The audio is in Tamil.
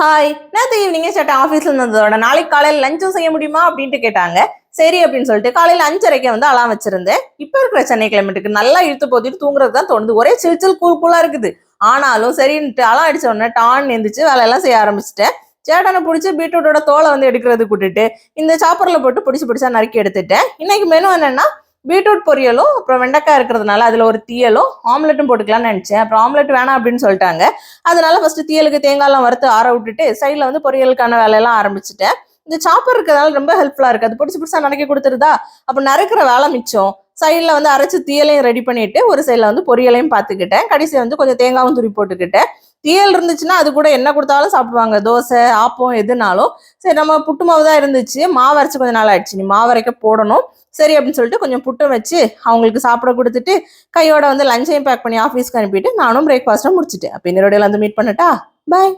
ஹாய், நேற்று ஈவினிங்கே சேட்டை ஆஃபீஸ்ல இருந்ததோட நாளைக்கு காலையில் லஞ்சும் செய்ய முடியுமா அப்படின்ட்டு கேட்டாங்க. சரி அப்படின்னு சொல்லிட்டு காலையில் 5:30 வந்து அலாம் வச்சிருந்தேன். இப்போ இருக்கிற சென்னை கிளைமேட்டுக்கு நல்லா இழுத்து போத்திட்டு தூங்குறது தான் தோணுது. ஒரே சில் கூலா இருக்குது. ஆனாலும் சரின்ட்டு அலாம் அடிச்ச உடனே டான் எந்திரிச்சு வேலையெல்லாம் செய்ய ஆரம்பிச்சிட்டேன். சேட்டனை பிடிச்சி பீட்ரூட்டோட தோலை வந்து எடுக்கிறது கூட்டிட்டு இந்த சாப்பர்ல போட்டு பிடிச்சா நறுக்கி எடுத்துட்டேன். இன்னைக்கு மெனு என்னன்னா பீட்ரூட் பொரியலும் அப்புறம் வெண்டைக்காய் இருக்கிறதுனால அதுல ஒரு தீயலும் ஆம்லெட்டும் போட்டுக்கலாம்னு நினைச்சேன். அப்புறம் ஆம்லெட் வேணாம் அப்படின்னு சொல்லிட்டாங்க. அதனால ஃபர்ஸ்ட் தீயலுக்கு தேங்காய்லாம் வறுத்து ஆற விட்டுட்டு சைட்ல வந்து பொரியலுக்கான வேலையெல்லாம் ஆரம்பிச்சுட்டேன். இந்த சாப்பர் இருக்கிறதுனால ரொம்ப ஹெல்ப்ஃபுல்லா இருக்கு. அது பிடிச்சா நறுக்கி கொடுத்துருதா, அப்ப நறுக்கிற வேலை மிச்சம். சைட்ல வந்து அரைச்சு தீயலையும் ரெடி பண்ணிட்டு ஒரு சைட்ல வந்து பொரியலையும் பார்த்துக்கிட்டேன். கடைசி வந்து கொஞ்சம் தேங்காயும் துரி போட்டுக்கிட்டேன். தீயல் இருந்துச்சுன்னா அது கூட என்ன கொடுத்தாலும் சாப்பிடுவாங்க. தோசை, ஆப்பம் எதுனாலும். சரி, நம்ம புட்டு மாவு தான் இருந்துச்சு. மாவு அரைச்சு கொஞ்சம் நாள் ஆயிடுச்சு. நீ மாவு அரைக்க போடணும். சரி அப்படின்னு சொல்லிட்டு கொஞ்சம் புட்டு வச்சு அவங்களுக்கு சாப்பிட கொடுத்துட்டு கையோட வந்து லஞ்சையும் பேக் பண்ணி ஆஃபீஸ்க்கு அனுப்பிட்டு நானும் பிரேக்ஃபாஸ்ட்டும் முடிச்சுட்டேன். அப்போ இன்னொரு வந்து மீட் பண்ணட்டா. பாய்.